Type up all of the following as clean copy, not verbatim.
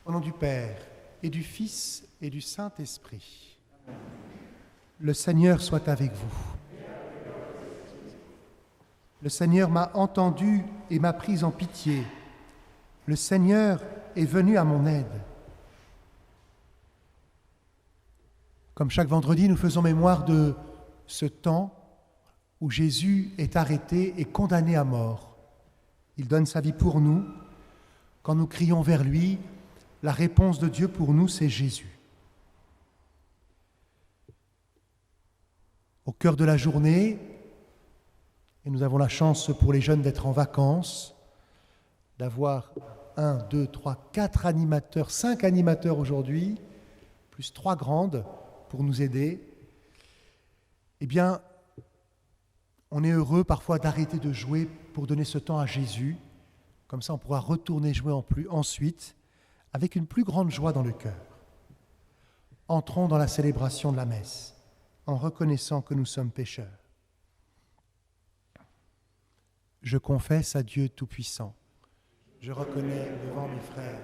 Au nom du Père, et du Fils, et du Saint-Esprit. Le Seigneur soit avec vous. Le Seigneur m'a entendu et m'a pris en pitié. Le Seigneur est venu à mon aide. Comme chaque vendredi, nous faisons mémoire de ce temps où Jésus est arrêté et condamné à mort. Il donne sa vie pour nous. Quand nous crions vers lui, la réponse de Dieu pour nous, c'est Jésus. Au cœur de la journée, et nous avons la chance pour les jeunes d'être en vacances, d'avoir 1, 2, 3, 4 animateurs, 5 animateurs aujourd'hui, plus 3 grandes pour nous aider. Eh bien, on est heureux parfois d'arrêter de jouer pour donner ce temps à Jésus. Comme ça, on pourra retourner jouer ensuite avec une plus grande joie dans le cœur. Entrons dans la célébration de la messe en reconnaissant que nous sommes pécheurs. Je confesse à Dieu Tout-Puissant. Je reconnais devant mes frères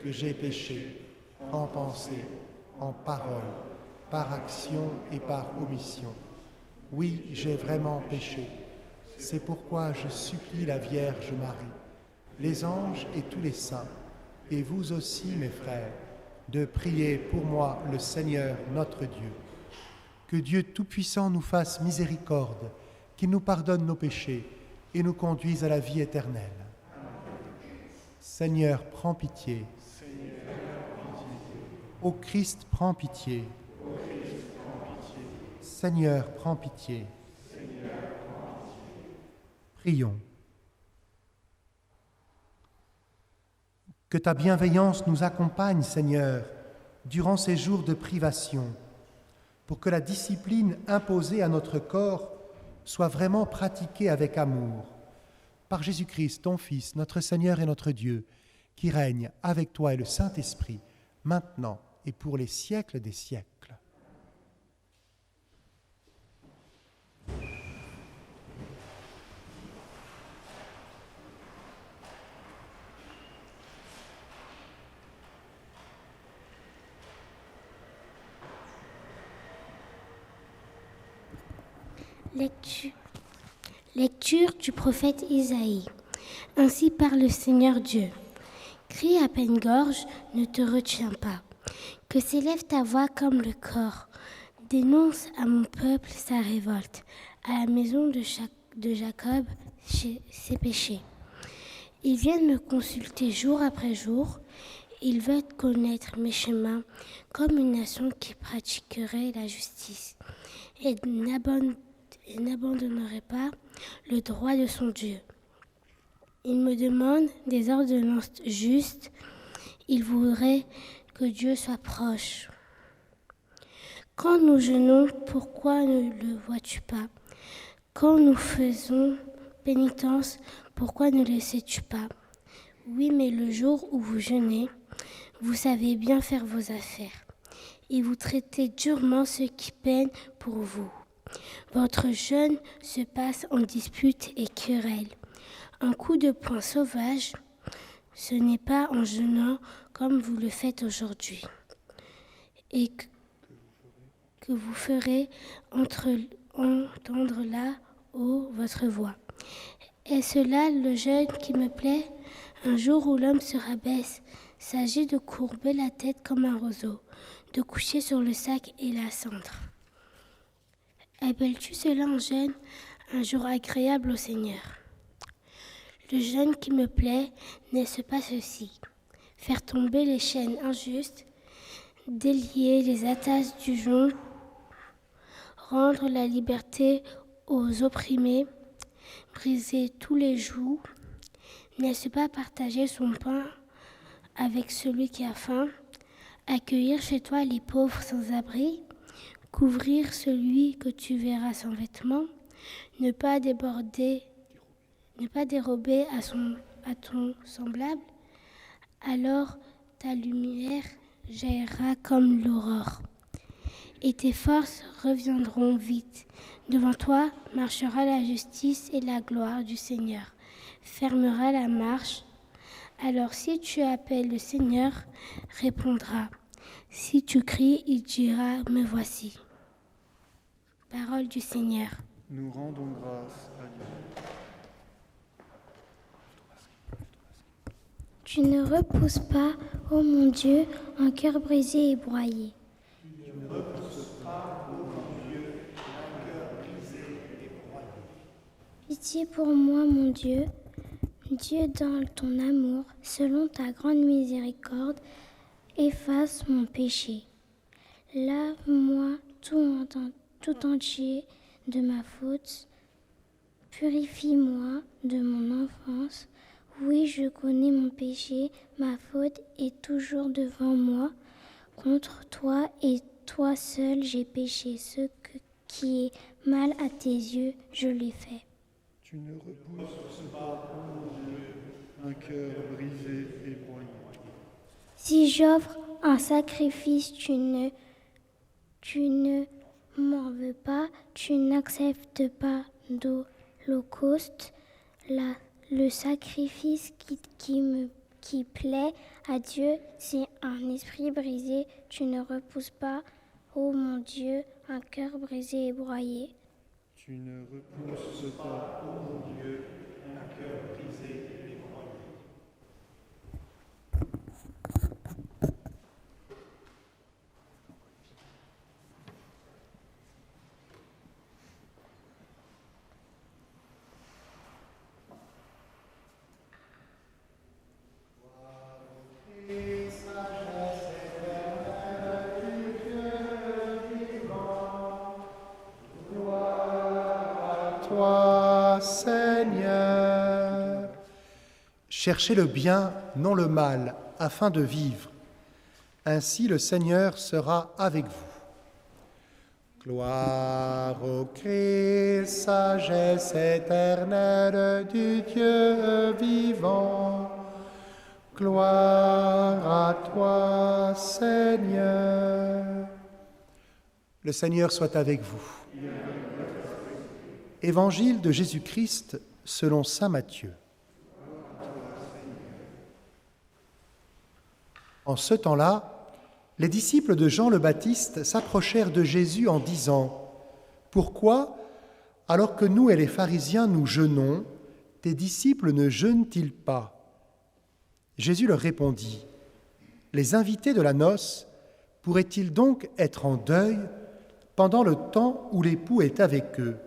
que j'ai péché en pensée, en parole, par action et par omission. Oui, j'ai vraiment péché. C'est pourquoi je supplie la Vierge Marie, les anges et tous les saints, et vous aussi, mes frères, de prier pour moi le Seigneur notre Dieu. Que Dieu Tout-Puissant nous fasse miséricorde, qu'il nous pardonne nos péchés et nous conduise à la vie éternelle. Seigneur, prends pitié. Ô Christ, prends pitié. Seigneur, prends pitié. Prions. Que ta bienveillance nous accompagne, Seigneur, durant ces jours de privation, pour que la discipline imposée à notre corps soit vraiment pratiquée avec amour. Par Jésus-Christ, ton Fils, notre Seigneur et notre Dieu, qui règne avec toi et le Saint-Esprit, maintenant et pour les siècles des siècles. Lecture du prophète Isaïe. Ainsi parle le Seigneur Dieu. Crie à pleine gorge, ne te retiens pas. Que s'élève ta voix comme le cor. Dénonce à mon peuple sa révolte, à la maison de Jacob ses péchés. Ils viennent me consulter jour après jour. Ils veulent connaître mes chemins comme une nation qui pratiquerait la justice et n'abandonnerait pas le droit de son Dieu. Ils me demandent des ordonnances justes. Ils voudraient que Dieu soit proche. Quand nous jeûnons, pourquoi ne le vois-tu pas? Quand nous faisons pénitence, pourquoi ne le sais-tu pas? Oui, mais le jour où vous jeûnez, vous savez bien faire vos affaires et vous traitez durement ceux qui peinent pour vous. Votre jeûne se passe en disputes et querelles. Un coup de poing sauvage, ce n'est pas en jeûnant comme vous le faites aujourd'hui. Et que vous ferez entendre là-haut votre voix. Est-ce là le jeûne qui me plaît? Un jour où l'homme se rabaisse, s'agit de courber la tête comme un roseau, de coucher sur le sac et la cendre. Appelles-tu cela un jeûne, un jour agréable au Seigneur? Le jeûne qui me plaît, n'est-ce pas ceci? Faire tomber les chaînes injustes, délier les attaches du jonc, rendre la liberté aux opprimés, briser tous les jougs. N'est-ce pas partager son pain avec celui qui a faim, accueillir chez toi les pauvres sans abri, couvrir celui que tu verras sans vêtements, ne pas dérober à ton semblable? Alors ta lumière jaillira comme l'aurore, et tes forces reviendront vite. Devant toi marchera la justice et la gloire du Seigneur fermera la marche Alors si tu appelles le Seigneur, répondra. Si tu cries, il dira, me voici. Parole du Seigneur. Nous rendons grâce à Dieu. Tu ne repousses pas, ô mon Dieu, un cœur brisé et broyé. Pitié pour moi, mon Dieu. Dieu, dans ton amour, selon ta grande miséricorde, efface mon péché. Lave-moi tout entier de ma faute. Purifie-moi de mon enfance. Oui, je connais mon péché, ma faute est toujours devant moi. Contre toi et toi seul j'ai péché. Qui est mal à tes yeux, je l'ai fait. Tu ne repousses pas, ô mon Dieu, un cœur brisé et broyé. Si j'offre un sacrifice, tu ne m'en veux pas, tu n'acceptes pas d'holocauste. Le sacrifice qui plaît à Dieu, c'est un esprit brisé. Tu ne repousses pas, ô mon Dieu, un cœur brisé et broyé. Tu ne repousses pas, ô mon Dieu, un cœur brisé et broyé. Toi, Seigneur. Cherchez le bien, non le mal, afin de vivre. Ainsi le Seigneur sera avec vous. Gloire au Christ, sagesse éternelle du Dieu vivant. Gloire à toi, Seigneur. Le Seigneur soit avec vous. Évangile de Jésus-Christ selon saint Matthieu. En ce temps-là, les disciples de Jean le Baptiste s'approchèrent de Jésus en disant : « Pourquoi, alors que nous et les pharisiens nous jeûnons, tes disciples ne jeûnent-ils pas ?» Jésus leur répondit : « Les invités de la noce pourraient-ils donc être en deuil pendant le temps où l'époux est avec eux ?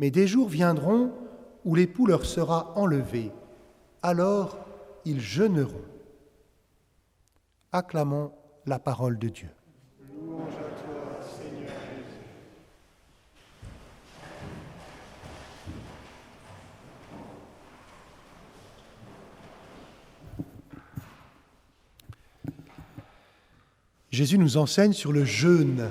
Mais des jours viendront où l'époux leur sera enlevé, alors ils jeûneront. » Acclamons la parole de Dieu. Louange à toi, Seigneur Jésus. Jésus nous enseigne sur le jeûne,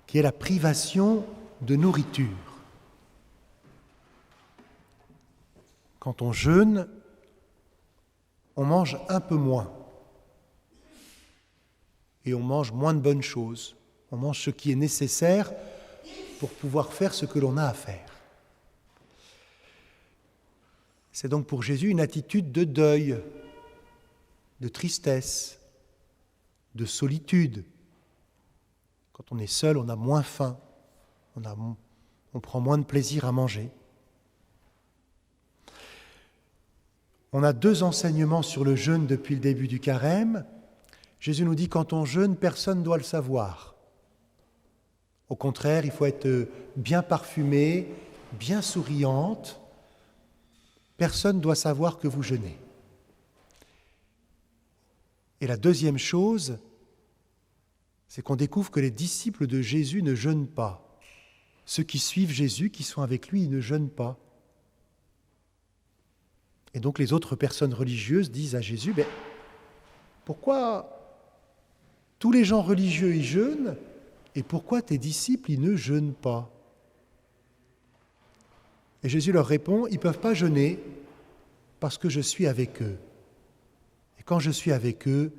qui est la privation de nourriture. Quand on jeûne, on mange un peu moins. Et on mange moins de bonnes choses. On mange ce qui est nécessaire pour pouvoir faire ce que l'on a à faire. C'est donc pour Jésus une attitude de deuil, de tristesse, de solitude. Quand on est seul, on a moins faim, on prend moins de plaisir à manger. On a 2 enseignements sur le jeûne depuis le début du carême. Jésus nous dit, quand on jeûne, personne ne doit le savoir. Au contraire, il faut être bien parfumé, bien souriante. Personne ne doit savoir que vous jeûnez. Et la deuxième chose, c'est qu'on découvre que les disciples de Jésus ne jeûnent pas. Ceux qui suivent Jésus, qui sont avec lui, ils ne jeûnent pas. Et donc les autres personnes religieuses disent à Jésus, pourquoi tous les gens religieux y jeûnent et pourquoi tes disciples ils ne jeûnent pas ? Et Jésus leur répond, ils ne peuvent pas jeûner parce que je suis avec eux. Et quand je suis avec eux,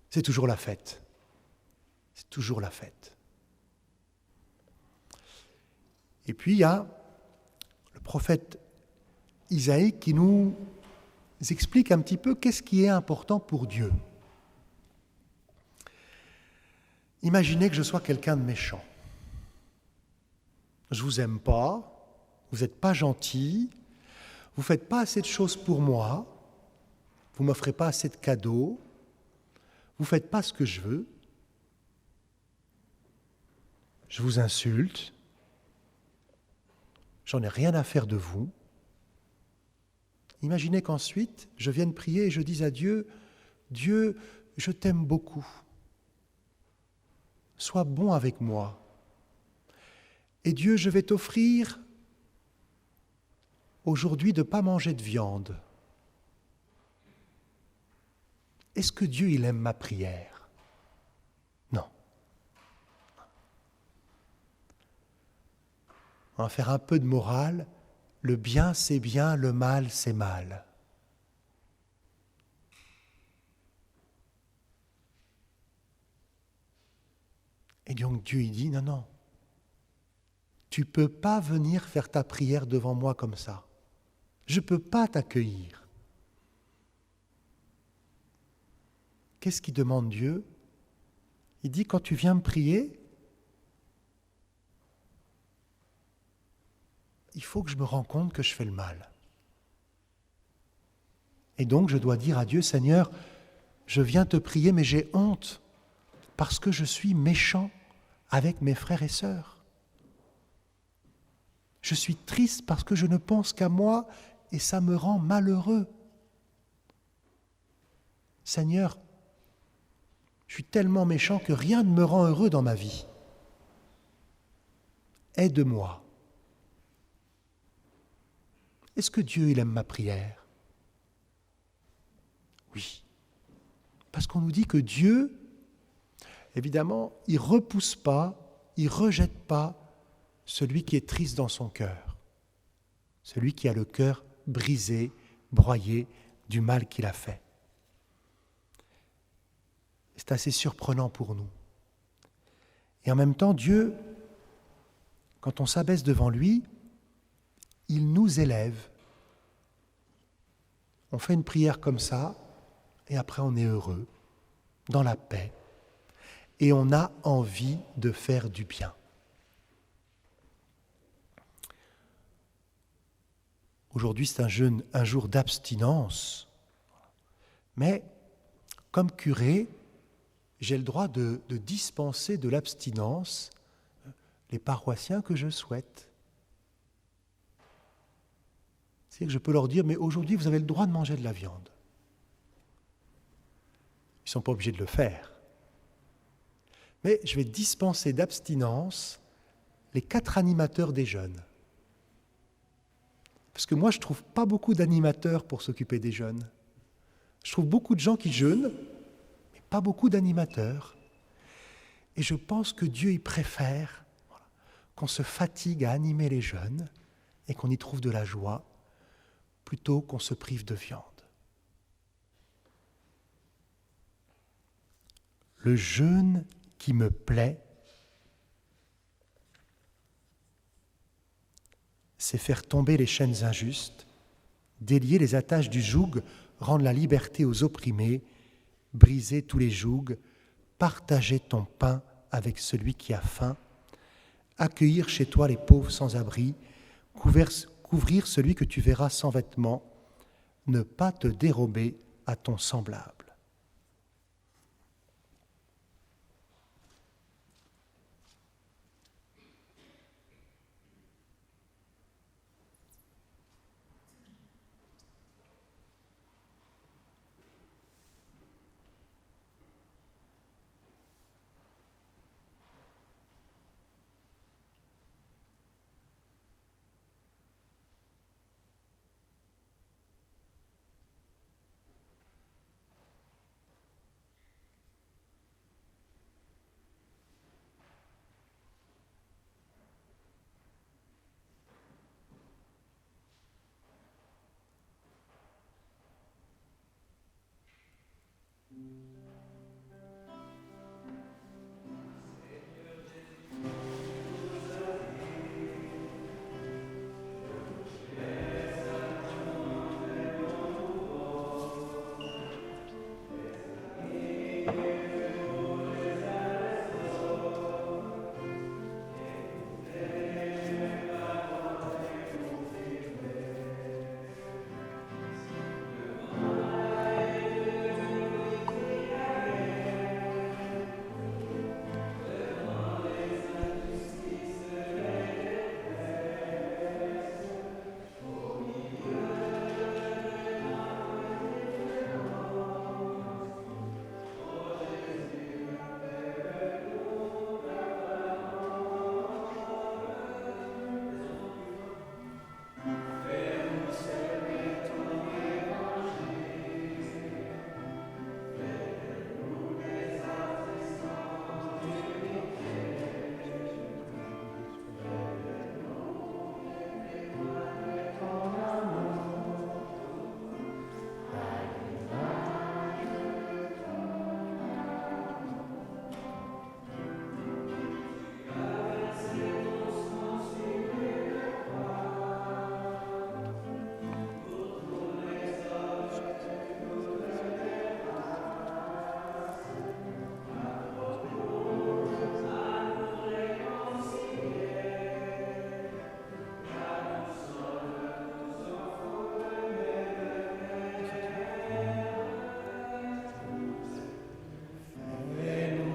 c'est toujours la fête. C'est toujours la fête. Et puis il y a le prophète Isaïe qui nous explique un petit peu qu'est-ce qui est important pour Dieu. Imaginez que je sois quelqu'un de méchant. Je ne vous aime pas, vous n'êtes pas gentil, vous ne faites pas assez de choses pour moi, vous ne m'offrez pas assez de cadeaux, vous ne faites pas ce que je veux, je vous insulte, j'en ai rien à faire de vous. Imaginez qu'ensuite, je vienne prier et je dise à Dieu, Dieu, je t'aime beaucoup, sois bon avec moi. Et Dieu, je vais t'offrir aujourd'hui de ne pas manger de viande. Est-ce que Dieu, il aime ma prière? Non. On va faire un peu de morale. Le bien, c'est bien, le mal, c'est mal. Et donc Dieu, il dit, non, non. Tu ne peux pas venir faire ta prière devant moi comme ça. Je ne peux pas t'accueillir. Qu'est-ce qu'il demande Dieu? Il dit, quand tu viens me prier, il faut que je me rende compte que je fais le mal. Et donc je dois dire à Dieu, Seigneur, je viens te prier, mais j'ai honte parce que je suis méchant avec mes frères et sœurs. Je suis triste parce que je ne pense qu'à moi et ça me rend malheureux. Seigneur, je suis tellement méchant que rien ne me rend heureux dans ma vie. Aide-moi. Est-ce que Dieu, il aime ma prière? Oui. Parce qu'on nous dit que Dieu, évidemment, il ne repousse pas, il ne rejette pas celui qui est triste dans son cœur, celui qui a le cœur brisé, broyé du mal qu'il a fait. C'est assez surprenant pour nous. Et en même temps, Dieu, quand on s'abaisse devant lui, il nous élève. On fait une prière comme ça, et après on est heureux, dans la paix, et on a envie de faire du bien. Aujourd'hui, c'est un jour d'abstinence, mais comme curé, j'ai le droit de dispenser de l'abstinence les paroissiens que je souhaite. C'est que je peux leur dire, mais aujourd'hui, vous avez le droit de manger de la viande. Ils ne sont pas obligés de le faire. Mais je vais dispenser d'abstinence les 4 animateurs des jeunes. Parce que moi, je ne trouve pas beaucoup d'animateurs pour s'occuper des jeunes. Je trouve beaucoup de gens qui jeûnent, mais pas beaucoup d'animateurs. Et je pense que Dieu, il préfère qu'on se fatigue à animer les jeunes et qu'on y trouve de la joie, plutôt qu'on se prive de viande. Le jeûne qui me plaît, c'est faire tomber les chaînes injustes, délier les attaches du joug, rendre la liberté aux opprimés, briser tous les jougs, partager ton pain avec celui qui a faim, accueillir chez toi les pauvres sans abri, couvrir celui que tu verras sans vêtements, ne pas te dérober à ton semblable.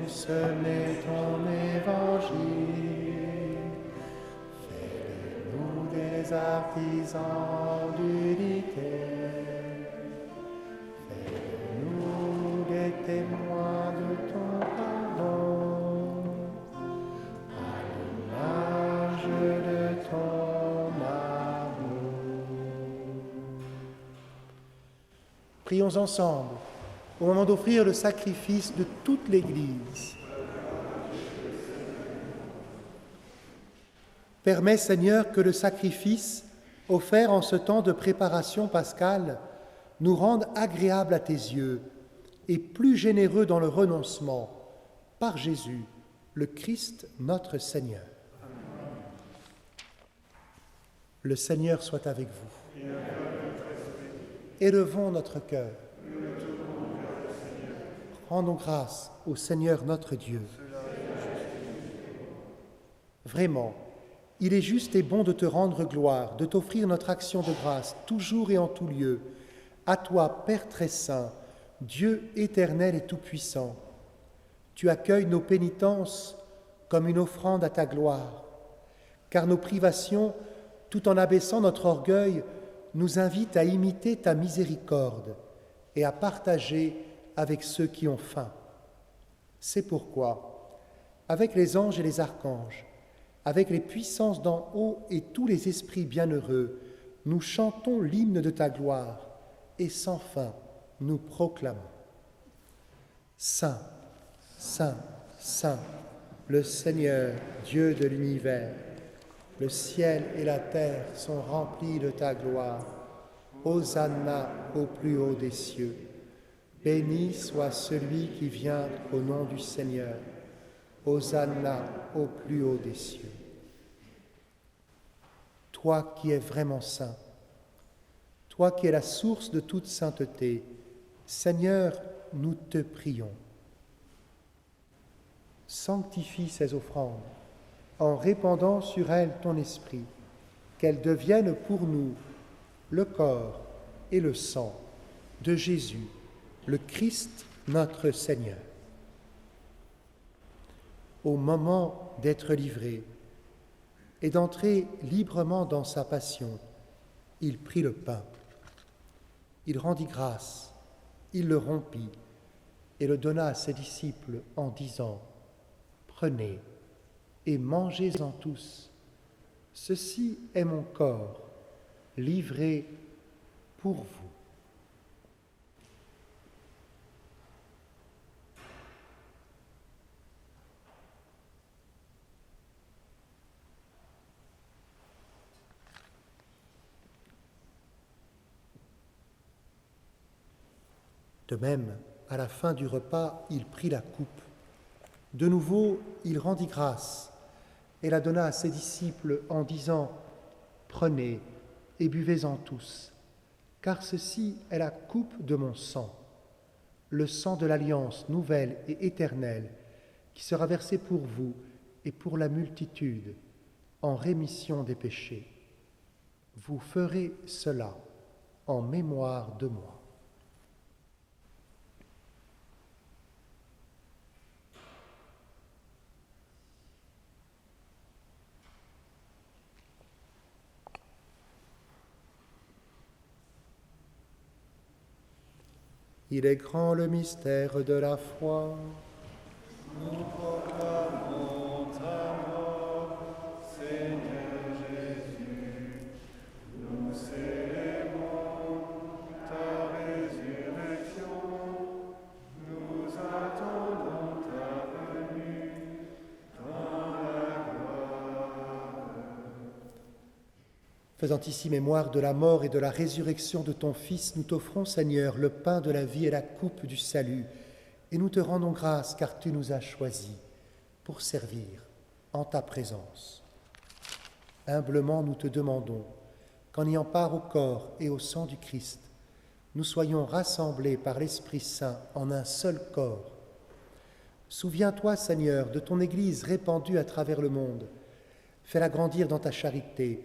semer ton évangile. Fais-nous des artisans d'unité. Fais-nous des témoins de ton pardon, à l'image de ton amour. Prions ensemble au moment d'offrir le sacrifice de toute l'Église. Permets, Seigneur, que le sacrifice offert en ce temps de préparation pascale nous rende agréables à tes yeux et plus généreux dans le renoncement, par Jésus, le Christ notre Seigneur. Amen. Le Seigneur soit avec vous. Élevons notre cœur. Rendons grâce au Seigneur notre Dieu. Vraiment, il est juste et bon de te rendre gloire, de t'offrir notre action de grâce, toujours et en tout lieu. À toi, Père très saint, Dieu éternel et tout-puissant, tu accueilles nos pénitences comme une offrande à ta gloire, car nos privations, tout en abaissant notre orgueil, nous invitent à imiter ta miséricorde et à partager avec ceux qui ont faim. C'est pourquoi, avec les anges et les archanges, avec les puissances d'en haut et tous les esprits bienheureux, nous chantons l'hymne de ta gloire et sans fin nous proclamons. Saint, Saint, Saint, le Seigneur, Dieu de l'univers, le ciel et la terre sont remplis de ta gloire. Hosanna au plus haut des cieux. Béni soit celui qui vient au nom du Seigneur. Hosanna au plus haut des cieux. Toi qui es vraiment saint, toi qui es la source de toute sainteté, Seigneur, nous te prions. Sanctifie ces offrandes en répandant sur elles ton esprit, qu'elles deviennent pour nous le corps et le sang de Jésus, le Christ notre Seigneur. Au moment d'être livré et d'entrer librement dans sa passion, il prit le pain. Il rendit grâce, il le rompit et le donna à ses disciples en disant : « Prenez et mangez-en tous. Ceci est mon corps, livré pour vous. » De même, à la fin du repas, il prit la coupe. De nouveau, il rendit grâce et la donna à ses disciples en disant : « Prenez et buvez-en tous, car ceci est la coupe de mon sang, le sang de l'alliance nouvelle et éternelle qui sera versé pour vous et pour la multitude en rémission des péchés. Vous ferez cela en mémoire de moi. Il est grand le mystère de la foi. Nous proclamons ta mort, Seigneur Jésus. Nous célébrons ta résurrection. Nous attendons ta venue dans la gloire. Faisant ici mémoire de la mort et de la résurrection de ton Fils, nous t'offrons, Seigneur, le pain de la vie et la coupe du salut, et nous te rendons grâce car tu nous as choisis pour servir en ta présence. Humblement, nous te demandons qu'en ayant part au corps et au sang du Christ, nous soyons rassemblés par l'Esprit Saint en un seul corps. Souviens-toi, Seigneur, de ton Église répandue à travers le monde. Fais-la grandir dans ta charité,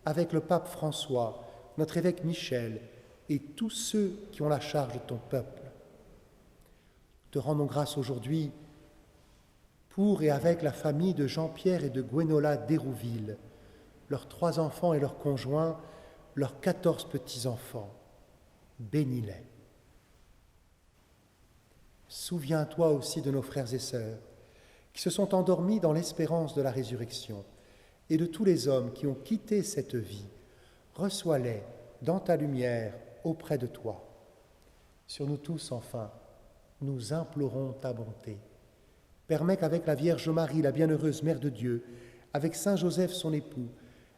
avec le pape François, notre évêque Michel et tous ceux qui ont la charge de ton peuple. Te rendons grâce aujourd'hui pour et avec la famille de Jean-Pierre et de Gwenola d'Hérouville, leurs 3 enfants et leurs conjoints, leurs 14 petits-enfants. Bénis-les. Souviens-toi aussi de nos frères et sœurs qui se sont endormis dans l'espérance de la résurrection, et de tous les hommes qui ont quitté cette vie. Reçois-les dans ta lumière auprès de toi. Sur nous tous, enfin, nous implorons ta bonté. Permets qu'avec la Vierge Marie, la bienheureuse Mère de Dieu, avec Saint Joseph son époux,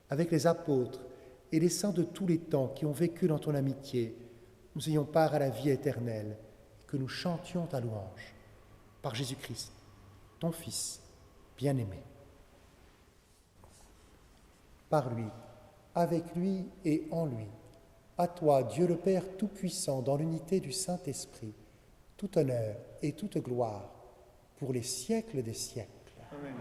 avec les apôtres et les saints de tous les temps qui ont vécu dans ton amitié, nous ayons part à la vie éternelle, que nous chantions ta louange. Par Jésus-Christ, ton Fils bien-aimé. Par lui, avec lui et en lui, à toi, Dieu le Père Tout-Puissant, dans l'unité du Saint-Esprit, tout honneur et toute gloire pour les siècles des siècles. Amen.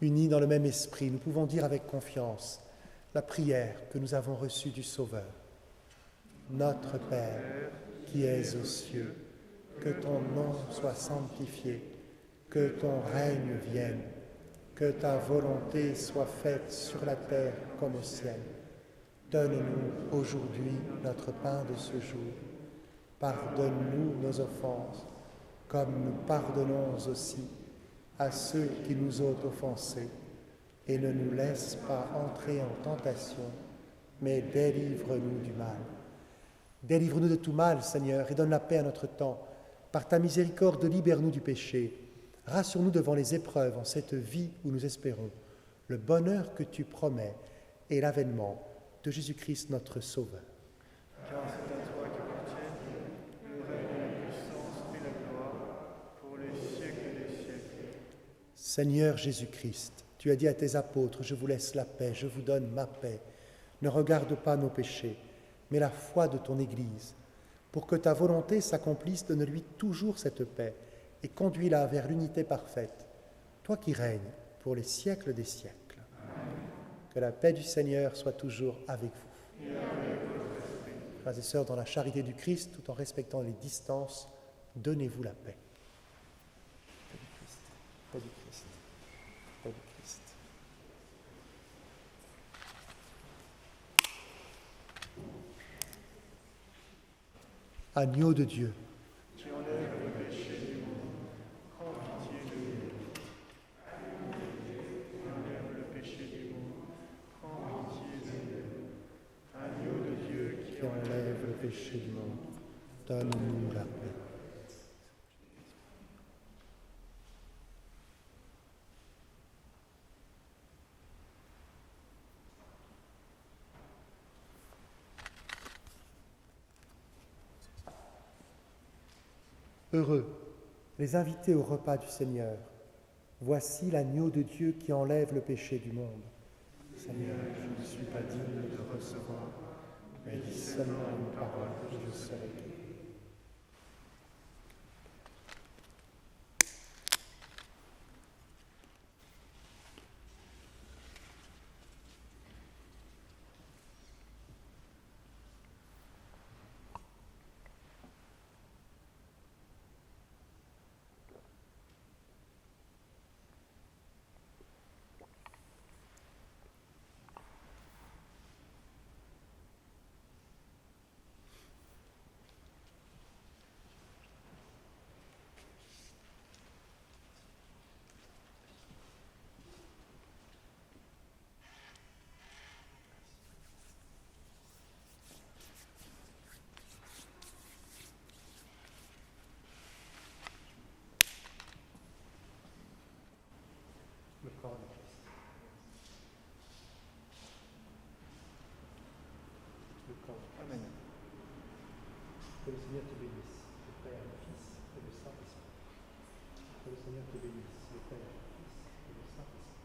Unis dans le même esprit, nous pouvons dire avec confiance la prière que nous avons reçue du Sauveur. Notre Père, qui es aux cieux, que ton nom soit sanctifié, que ton règne vienne, que ta volonté soit faite sur la terre comme au ciel. Donne-nous aujourd'hui notre pain de ce jour. Pardonne-nous nos offenses, comme nous pardonnons aussi à ceux qui nous ont offensés. Et ne nous laisse pas entrer en tentation, mais délivre-nous du mal. Délivre-nous de tout mal, Seigneur, et donne la paix à notre temps. Par ta miséricorde, libère-nous du péché. Rassure-nous devant les épreuves en cette vie où nous espérons le bonheur que tu promets et l'avènement de Jésus-Christ notre Sauveur. Car c'est à toi qu'appartiennent le règne, la puissance et la gloire pour les siècles des siècles. Seigneur Jésus-Christ, tu as dit à tes apôtres, je vous laisse la paix, je vous donne ma paix. Ne regarde pas nos péchés, mais la foi de ton Église, pour que ta volonté s'accomplisse, donne-lui toujours cette paix et conduis-la vers l'unité parfaite, toi qui règnes pour les siècles des siècles. Amen. Que la paix du Seigneur soit toujours avec vous. Frères et sœurs, dans la charité du Christ, tout en respectant les distances, donnez-vous la paix. Paix du Christ. Paix du Christ. Agneau de Dieu, Tu enlèves le péché du monde, prends pitié de nous. Enlève le péché du monde, prends pitié de nous. Agneau de Dieu qui enlève le péché du monde, donne-nous la paix. Heureux les invités au repas du Seigneur. Voici l'agneau de Dieu qui enlève le péché du monde. Seigneur, je ne suis pas digne de te recevoir, mais dis seulement une parole et je serai guéri. Le corps du Christ. Le corps. Amen. Que le Seigneur te bénisse, le Père, le Fils et le Saint-Esprit. Que le Seigneur te bénisse, le Père, le Fils et le Saint-Esprit.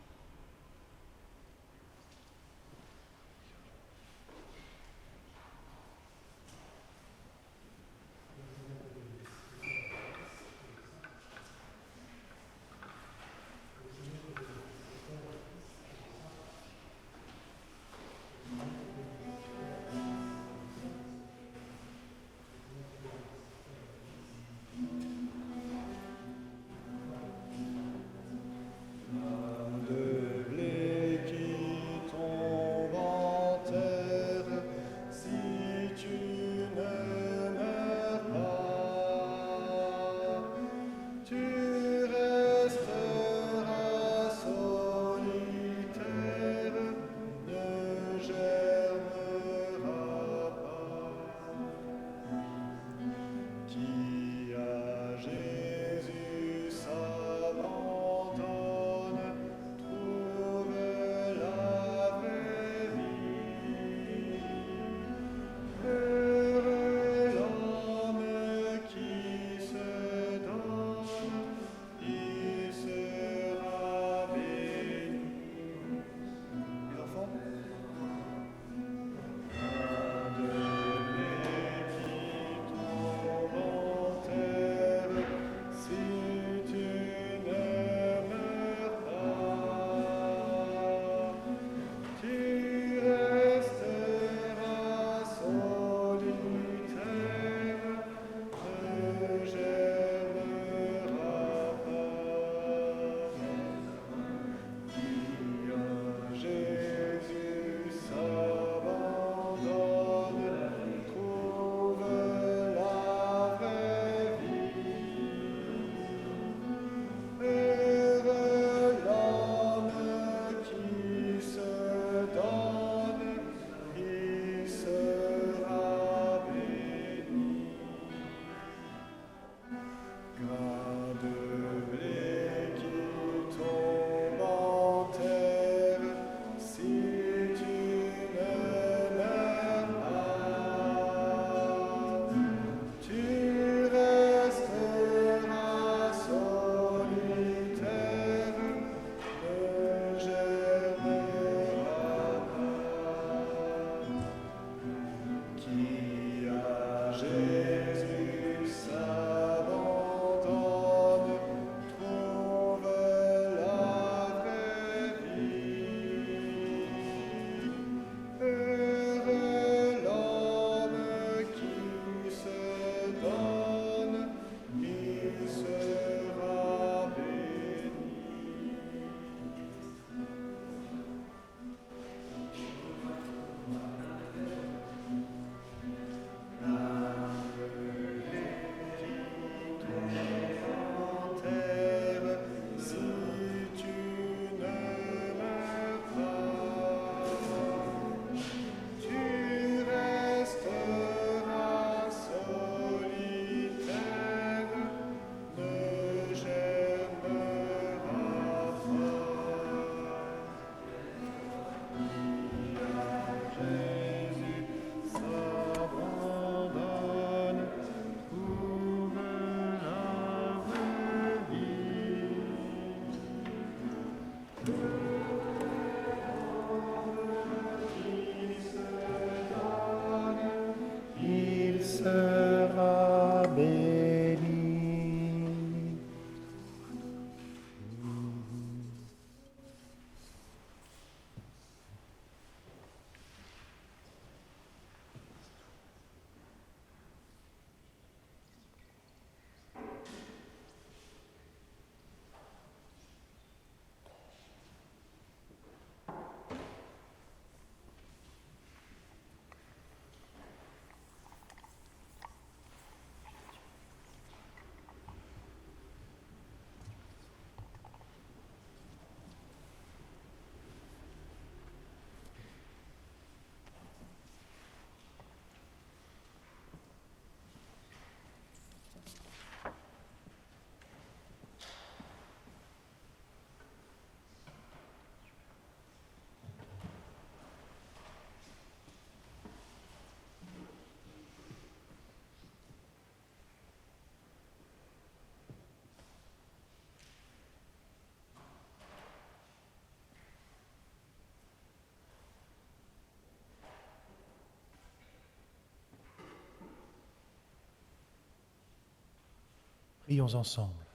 Prions ensemble.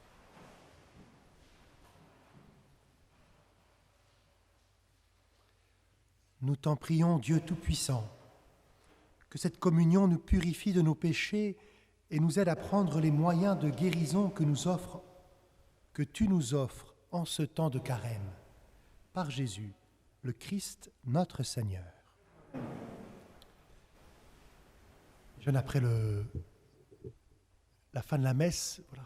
Nous t'en prions, Dieu Tout-Puissant, que cette communion nous purifie de nos péchés et nous aide à prendre les moyens de guérison que tu nous offres en ce temps de carême, par Jésus, le Christ, notre Seigneur. Jeune, après la fin de la messe, voilà,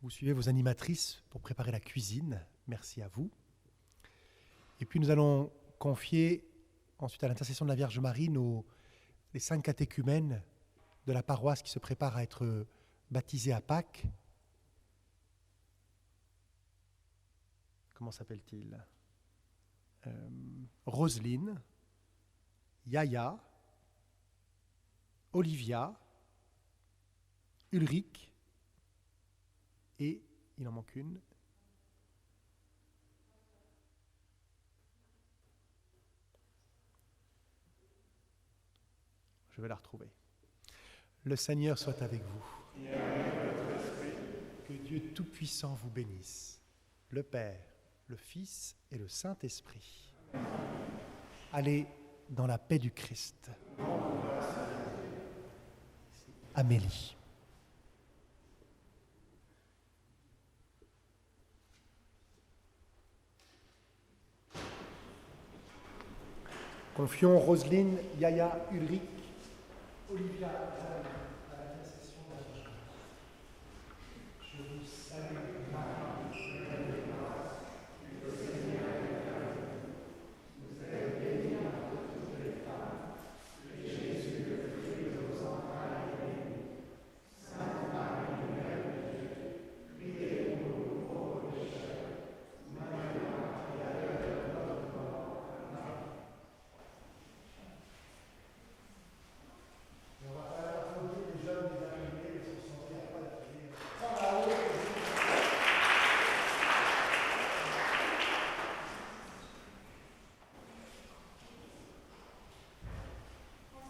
vous suivez vos animatrices pour préparer la cuisine. Merci à vous. Et puis nous allons confier ensuite à l'intercession de la Vierge Marie les 5 catéchumènes de la paroisse qui se préparent à être baptisés à Pâques. Comment s'appelle-t-il ? Roselyne, Yaya, Olivia, Ulrich et, il en manque une, je vais la retrouver. Le Seigneur soit avec vous. Et avec votre esprit. Que Dieu Tout-Puissant vous bénisse, le Père, le Fils et le Saint-Esprit. Allez dans la paix du Christ. Amélie. Confions Roselyne, Yaya, Ulrich, Olivia à l'intercession de la Vierge Marie. Je vous salue.